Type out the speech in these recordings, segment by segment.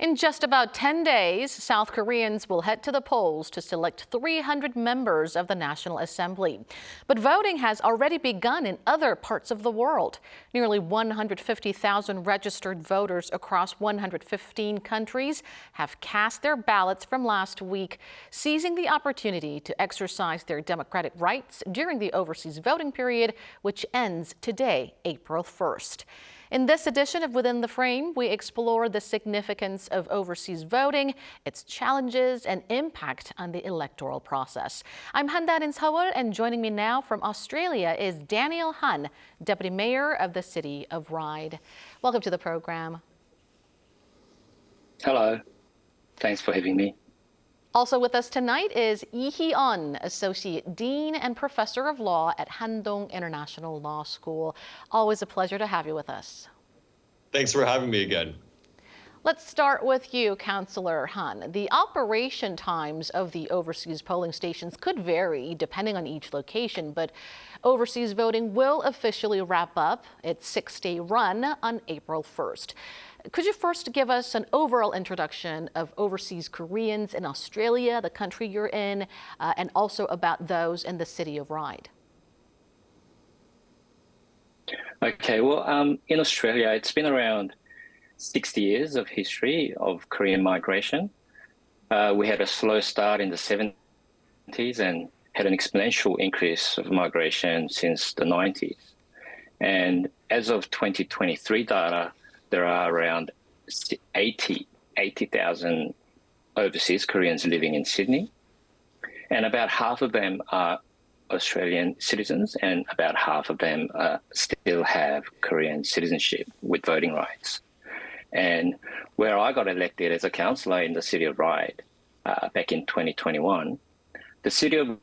In just about 10 days, South Koreans will head to the polls to select 300 members of the National Assembly. But voting has already begun in other parts of the world. Nearly 150,000 registered voters across 115 countries have cast their ballots from last week, seizing the opportunity to exercise their democratic rights during the overseas voting period, which ends today, April 1st. In this edition of Within the Frame, we explore the significance of overseas voting, its challenges and impact on the electoral process. I'm Handong in Seoul, and joining me now from Australia is Da-eun, Deputy Mayor of the City of Ryde. Welcome to the program. Hello. Thanks for having me. Also with us tonight is Hee-eun, Associate Dean and Professor of Law at Handong International Law School. Always a pleasure to have you with us. Thanks for having me again. Let's start with you, Councillor Han. The operation times of the overseas polling stations could vary depending on each location, but overseas voting will officially wrap up its 6-day run on April 1st. Could you first give us an overall introduction of overseas Koreans in Australia, the country you're in, and also about those in the City of Ryde? Okay, well, in Australia, it's been around 60 years of history of Korean migration. We had a slow start in the 70s and had an exponential increase of migration since the 90s. And as of 2023 data, there are around 80,000 overseas Koreans living in Sydney, and about half of them are Australian citizens, and about half of them still have Korean citizenship with voting rights. And where I got elected as a councillor in the City of Ryde back in 2021, the City of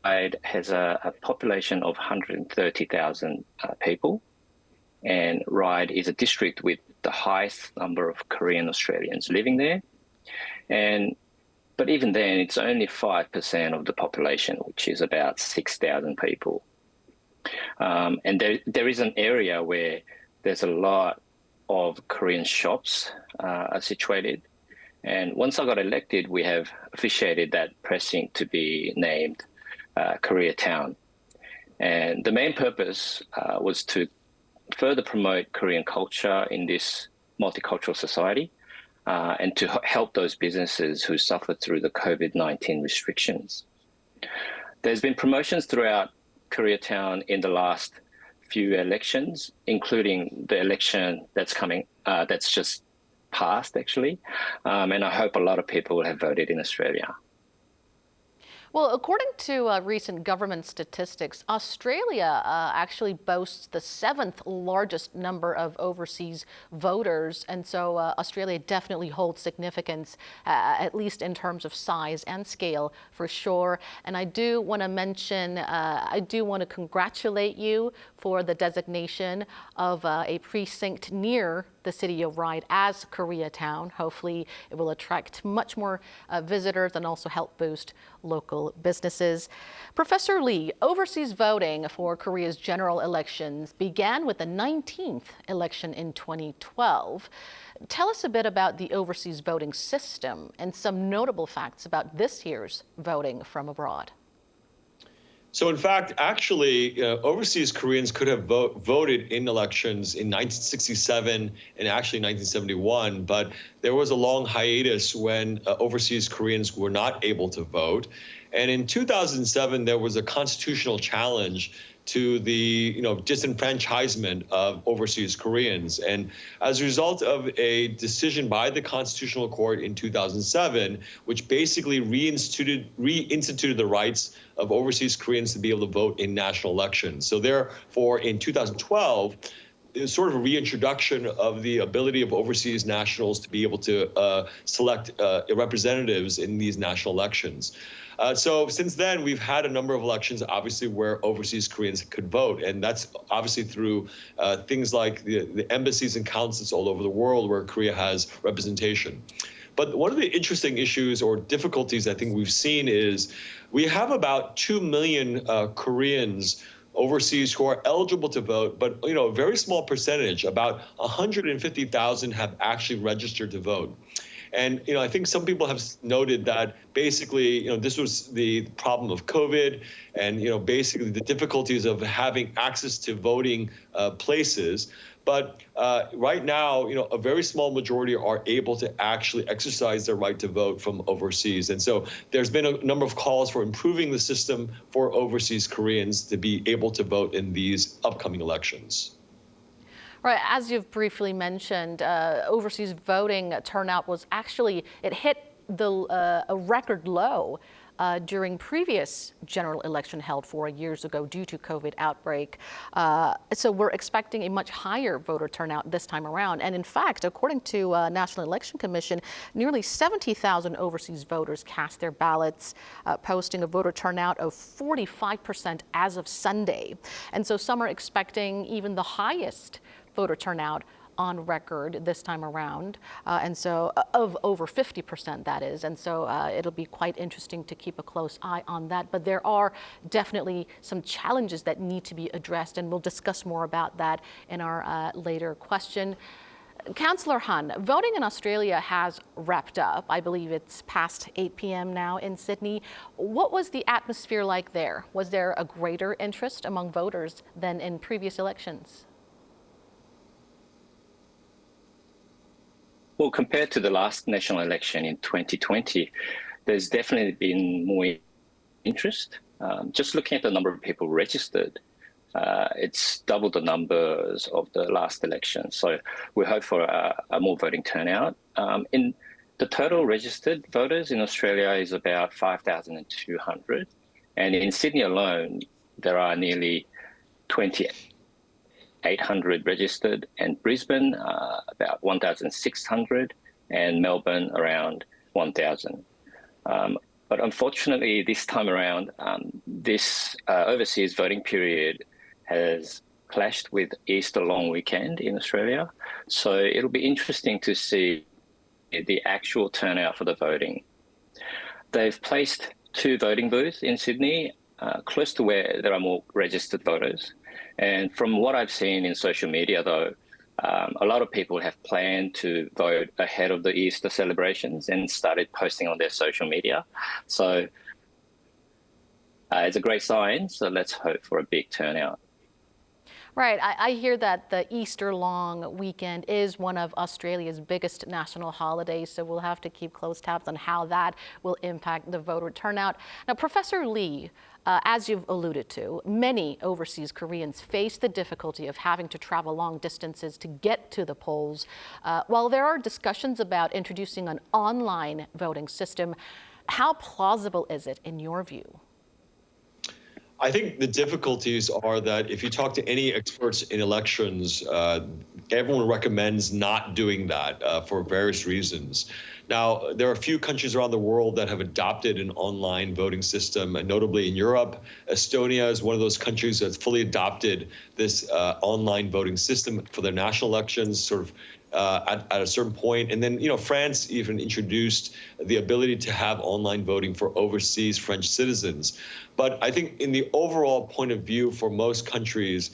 Ryde has a population of 130,000 people. And Ryde is a district with the highest number of Korean Australians living there. But even then, it's only 5% of the population, which is about 6,000 people. And there is an area where there's a lot of Korean shops are situated. And once I got elected, we have officiated that precinct to be named Koreatown. And the main purpose was to further promote Korean culture in this multicultural society and to help those businesses who suffered through the COVID-19 restrictions. There's been promotions throughout Koreatown in the last few elections, including the election that's coming, that's just passed actually. And I hope a lot of people have voted in Australia. Well, according to recent government statistics, Australia actually boasts the 7th largest number of overseas voters. And so Australia definitely holds significance, at least in terms of size and scale, for sure. And I do want to mention, I do want to congratulate you for the designation of a precinct near the City of Ryde as Koreatown. Hopefully it will attract much more visitors and also help boost local businesses. Professor Lee, overseas voting for Korea's general elections began with the 19th election in 2012. Tell us a bit about the overseas voting system and some notable facts about this year's voting from abroad. So in fact, actually, overseas Koreans could have voted in elections in 1967 and actually 1971, but there was a long hiatus when overseas Koreans were not able to vote. And in 2007, there was a constitutional challenge to the disenfranchisement of overseas Koreans. And as a result of a decision by the Constitutional Court in 2007, which basically reinstituted the rights of overseas Koreans to be able to vote in national elections. So therefore, in 2012, there's sort of a reintroduction of the ability of overseas nationals to be able to select representatives in these national elections. So since then, we've had a number of elections, obviously, where overseas Koreans could vote. And that's obviously through things like the embassies and consulates all over the world where Korea has representation. But one of the interesting issues or difficulties I think we've seen is we have about 2 million Koreans overseas who are eligible to vote, but a very small percentage, about 150,000, have actually registered to vote. And I think some people have noted that basically, this was the problem of COVID, and basically the difficulties of having access to voting places. But right now, a very small majority are able to actually exercise their right to vote from overseas. And so there's been a number of calls for improving the system for overseas Koreans to be able to vote in these upcoming elections. Right, as you've briefly mentioned, overseas voting turnout was actually, it hit a record low during previous general election held 4 years ago due to COVID outbreak. So we're expecting a much higher voter turnout this time around. And in fact, according to National Election Commission, nearly 70,000 overseas voters cast their ballots, posting a voter turnout of 45% as of Sunday. And so some are expecting even the highest voter turnout on record this time around, and so of over 50%, that is. And so it'll be quite interesting to keep a close eye on that. But there are definitely some challenges that need to be addressed, and we'll discuss more about that in our later question. Councillor Han, voting in Australia has wrapped up. I believe it's past 8 p.m. now in Sydney. What was the atmosphere like there? Was there a greater interest among voters than in previous elections? Well, compared to the last national election in 2020, there's definitely been more interest. Just looking at the number of people registered, it's double the numbers of the last election. So we hope for a more voting turnout. In the total registered voters in Australia is about 5,200. And in Sydney alone, there are nearly 2,800 registered, and Brisbane about 1,600, and Melbourne around 1,000. But unfortunately, this time around, this overseas voting period has clashed with Easter long weekend in Australia. So it'll be interesting to see the actual turnout for the voting. They've placed 2 voting booths in Sydney, close to where there are more registered voters. And from what I've seen in social media, though, a lot of people have planned to vote ahead of the Easter celebrations and started posting on their social media. So it's a great sign. So let's hope for a big turnout. Right. I hear that the Easter long weekend is one of Australia's biggest national holidays, so we'll have to keep close tabs on how that will impact the voter turnout. Now, Professor Lee, as you've alluded to, many overseas Koreans face the difficulty of having to travel long distances to get to the polls. While there are discussions about introducing an online voting system, how plausible is it in your view? I think the difficulties are that if you talk to any experts in elections, everyone recommends not doing that for various reasons. Now, there are a few countries around the world that have adopted an online voting system, notably in Europe. Estonia is one of those countries that's fully adopted this online voting system for their national elections, sort of at a certain point. And then, France even introduced the ability to have online voting for overseas French citizens. But I think in the overall point of view for most countries,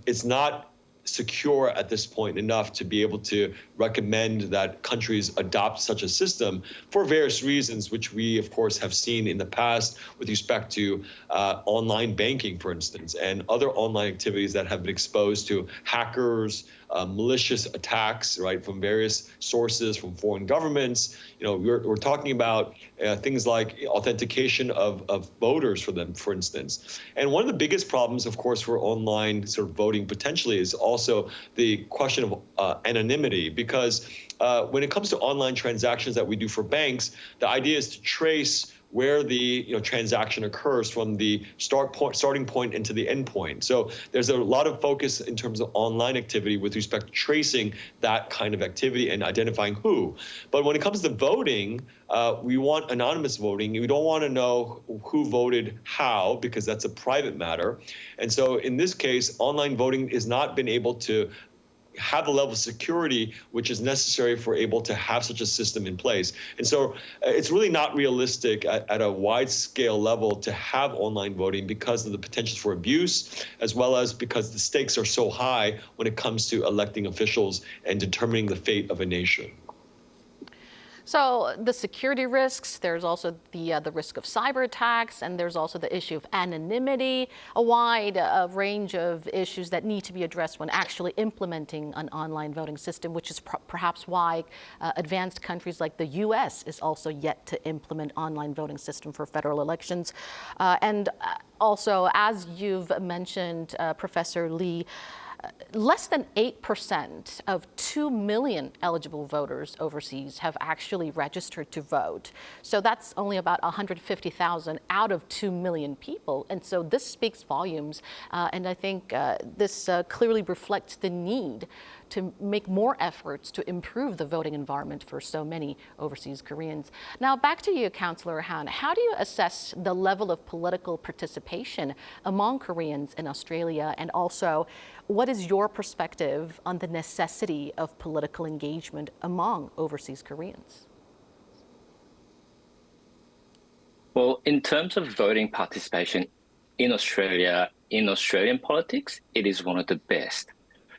it's not secure at this point enough to be able to recommend that countries adopt such a system for various reasons, which we, of course, have seen in the past with respect to online banking, for instance, and other online activities that have been exposed to hackers, malicious attacks, right, from various sources, from foreign governments. We're talking about things like authentication of voters for them, for instance. And one of the biggest problems, of course, for online sort of voting potentially is also the question of anonymity, because when it comes to online transactions that we do for banks, the idea is to trace where the transaction occurs from the starting point into the end point. So there's a lot of focus in terms of online activity with respect to tracing that kind of activity and identifying who. But when it comes to voting, we want anonymous voting. We don't want to know who voted how, because that's a private matter. And so in this case, online voting has not been able to have the level of security which is necessary for able to have such a system in place. And so it's really not realistic at a wide scale level to have online voting because of the potential for abuse, as well as because the stakes are so high when it comes to electing officials and determining the fate of a nation. So the security risks, there's also the risk of cyber attacks, and there's also the issue of anonymity, a wide range of issues that need to be addressed when actually implementing an online voting system, which is perhaps why advanced countries like the US is also yet to implement online voting system for federal elections. And also, as you've mentioned, Professor Lee, less than 8% of 2 million eligible voters overseas have actually registered to vote. So that's only about 150,000 out of 2 million people. And so this speaks volumes. And I think this clearly reflects the need to make more efforts to improve the voting environment for so many overseas Koreans. Now, back to you, Councillor Han. How do you assess the level of political participation among Koreans in Australia? And also, what is your perspective on the necessity of political engagement among overseas Koreans? Well, in terms of voting participation in Australia, in Australian politics, it is one of the best,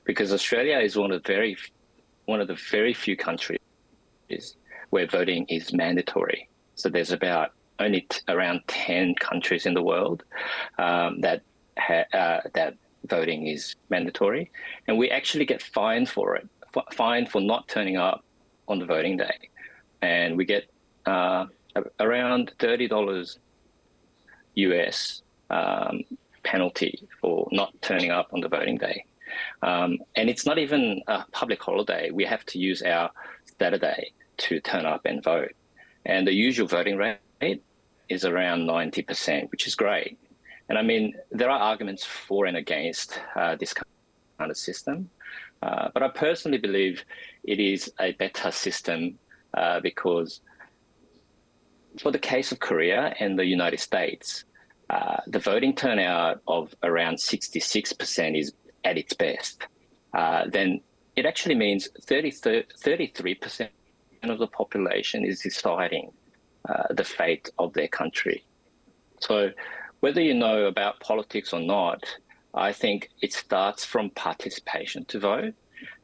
because Australia is one of the very few countries where voting is mandatory. So there's about only around 10 countries in the world that voting is mandatory, and we actually get fined for it, fined for not turning up on the voting day, and we get around $30 US penalty for not turning up on the voting day. And it's not even a public holiday. We have to use our Saturday to turn up and vote. And the usual voting rate is around 90%, which is great. And I mean, there are arguments for and against this kind of system. But I personally believe it is a better system because for the case of Korea and the United States, the voting turnout of around 66% is at its best. Then it actually means 33% of the population is deciding the fate of their country. So whether you know about politics or not, I think it starts from participation to vote.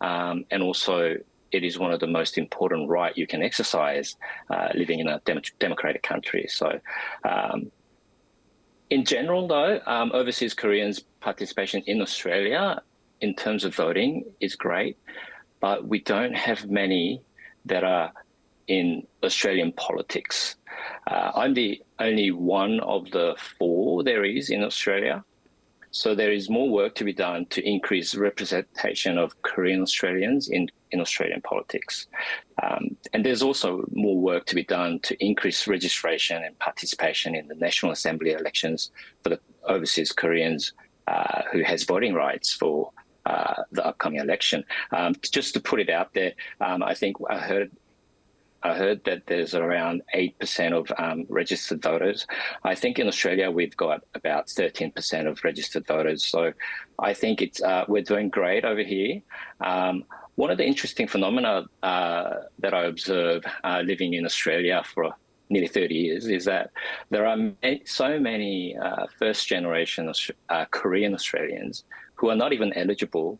And also it is one of the most important rights you can exercise living in a democratic country. So in general, though, overseas Koreans' participation in Australia in terms of voting is great, but we don't have many that are in Australian politics. I'm the only one of the 4 there is in Australia. So there is more work to be done to increase representation of Korean Australians in Australian politics. And there's also more work to be done to increase registration and participation in the National Assembly elections for the overseas Koreans who has voting rights for the upcoming election. Just to put it out there, I think I heard that there's around 8% of registered voters. I think in Australia we've got about 13% of registered voters. So I think we're doing great over here. One of the interesting phenomena that I observe living in Australia for nearly 30 years is that there are so many first-generation Korean Australians who are not even eligible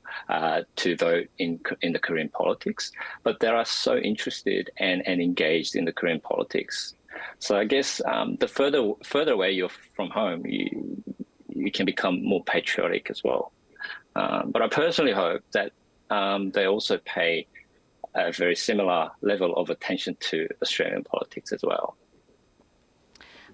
to vote in the Korean politics, but they are so interested and engaged in the Korean politics. So I guess the further away you're from home, you can become more patriotic as well. But I personally hope that they also pay a very similar level of attention to Australian politics as well.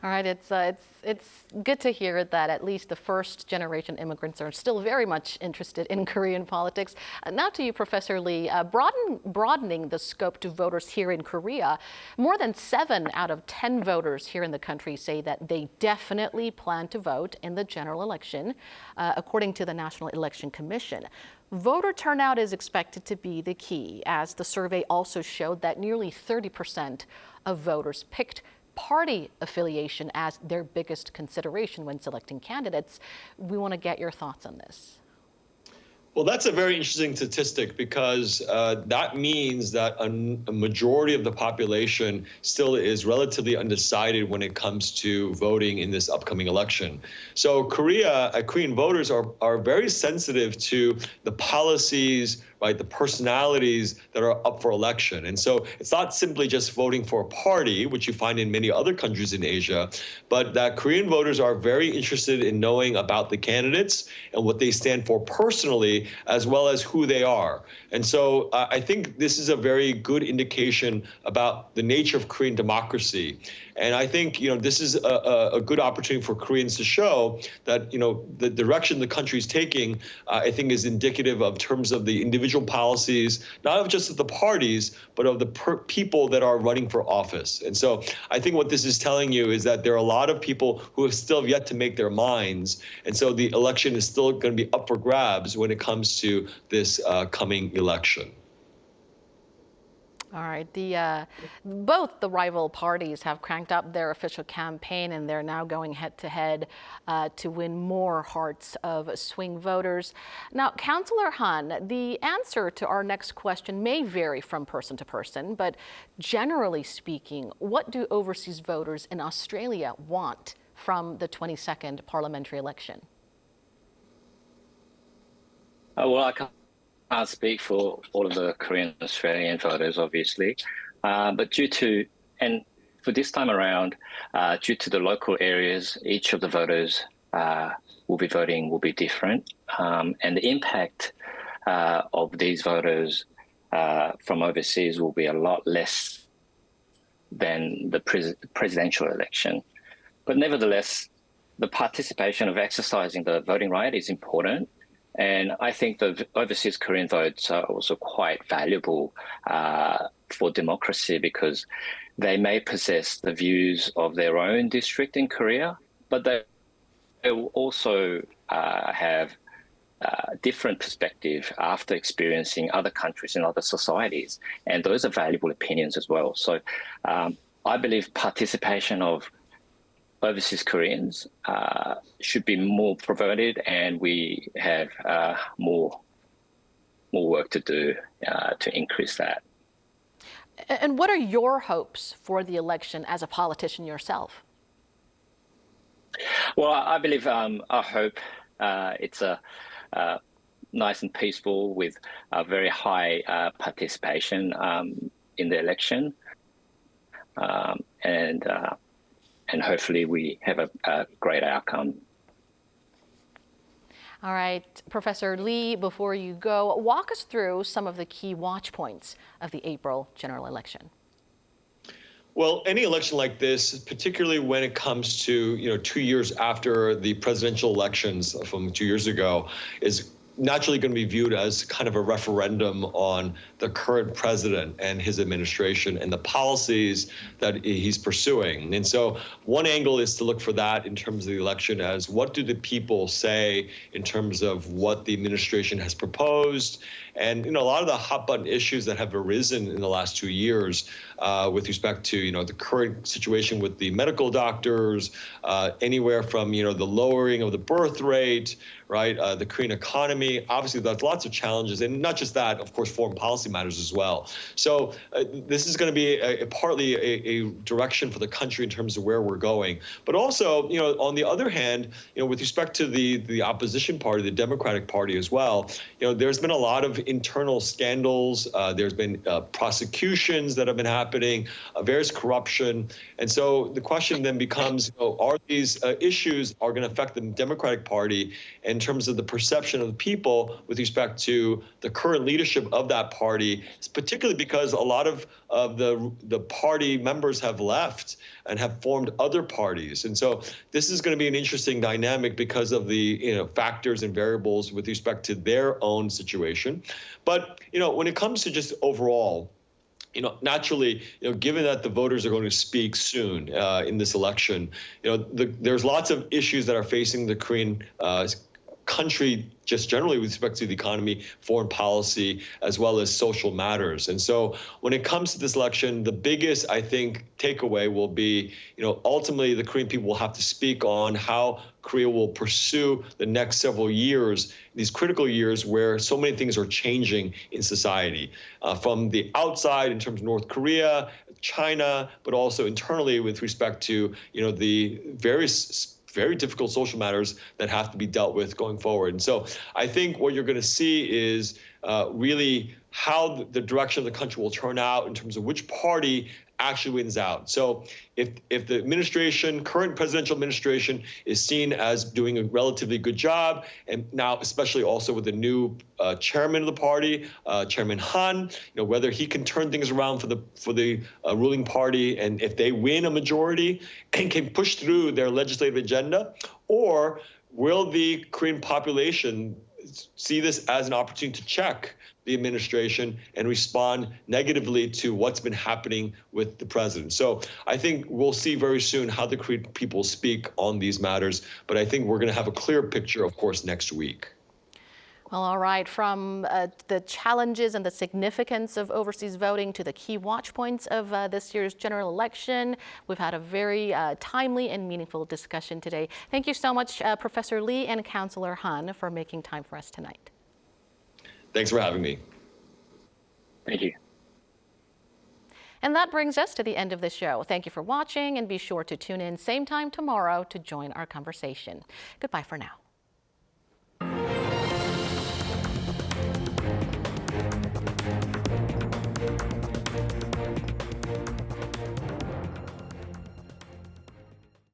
All right, it's good to hear that at least the first generation immigrants are still very much interested in Korean politics. Now to you, Professor Lee, broadening the scope to voters here in Korea, more than 7 out of 10 voters here in the country say that they definitely plan to vote in the general election, according to the National Election Commission. Voter turnout is expected to be the key, as the survey also showed that nearly 30% of voters picked party affiliation as their biggest consideration when selecting candidates. We want to get your thoughts on this. Well, that's a very interesting statistic because that means that a majority of the population still is relatively undecided when it comes to voting in this upcoming election. So Korean voters are very sensitive to the policies, right, the personalities that are up for election. And so it's not simply just voting for a party, which you find in many other countries in Asia, but that Korean voters are very interested in knowing about the candidates and what they stand for personally, as well as who they are. And so I think this is a very good indication about the nature of Korean democracy. And I think, this is a good opportunity for Koreans to show that, the direction the country is taking, I think is indicative of terms of the individual policies, not of just of the parties, but of the people that are running for office. And so I think what this is telling you is that there are a lot of people who have still yet to make their minds. And so the election is still going to be up for grabs when it comes to this coming election. All right. Both the rival parties have cranked up their official campaign, and they're now going head to head to win more hearts of swing voters. Now, Councillor Han, the answer to our next question may vary from person to person, but generally speaking, what do overseas voters in Australia want from the 22nd parliamentary election? Well, I can't speak for all of the Korean Australian voters, obviously, but for this time around, due to the local areas, each of the voters will be different, and the impact of these voters from overseas will be a lot less than the presidential election. But nevertheless, the participation of exercising the voting right is important. And I think the overseas Korean votes are also quite valuable for democracy because they may possess the views of their own district in Korea, but they will also have different perspective after experiencing other countries and other societies. And those are valuable opinions as well. So I believe participation of overseas Koreans should be more promoted, and we have more work to do to increase that. And what are your hopes for the election as a politician yourself? Well, I believe I hope it's a nice and peaceful with a very high participation in the election, and hopefully we have a great outcome. All right, Professor Lee, before you go, walk us through some of the key watch points of the April general election. Well, any election like this, particularly when it comes to 2 years after the presidential elections from 2 years ago, is naturally going to be viewed as kind of a referendum on the current president and his administration and the policies that he's pursuing. And so one angle is to look for that in terms of the election as what do the people say in terms of what the administration has proposed. And a lot of the hot button issues that have arisen in the last 2 years with respect to the current situation with the medical doctors, anywhere from the lowering of the birth rate, right, the Korean economy. Obviously, there's lots of challenges, and not just that, of course, foreign policy matters as well. So this is going to be partly a direction for the country in terms of where we're going. But also, on the other hand, with respect to the opposition party, the Democratic Party as well, there's been a lot of internal scandals. There's been prosecutions that have been happening, various corruption. And so the question then becomes, are these issues are going to affect the Democratic Party in terms of the perception of the people with respect to the current leadership of that party, particularly because a lot of the party members have left and have formed other parties. And so this is going to be an interesting dynamic because of the factors and variables with respect to their own situation. But when it comes to just overall, naturally, given that the voters are going to speak soon in this election, there's lots of issues that are facing the Korean country just generally with respect to the economy, foreign policy, as well as social matters. And so when it comes to this election, the biggest, I think, takeaway will be, ultimately the Korean people will have to speak on how Korea will pursue the next several years, these critical years where so many things are changing in society, from the outside in terms of North Korea, China, but also internally with respect to, the various very difficult social matters that have to be dealt with going forward. And so I think what you're going to see is really how the direction of the country will turn out in terms of which party actually wins out. So if the administration, current presidential administration, is seen as doing a relatively good job, and now especially also with the new chairman of the party, Chairman Han, whether he can turn things around for the ruling party, and if they win a majority and can push through their legislative agenda, or will the Korean population see this as an opportunity to check the administration and respond negatively to what's been happening with the president. So I think we'll see very soon how the Korean people speak on these matters, but I think we're going to have a clear picture, of course, next week. Well, all right, from the challenges and the significance of overseas voting to the key watch points of this year's general election, we've had a very timely and meaningful discussion today. Thank you so much, Professor Lee and Councillor Han, for making time for us tonight. Thanks for having me. Thank you. And that brings us to the end of the show. Thank you for watching, and be sure to tune in same time tomorrow to join our conversation. Goodbye for now.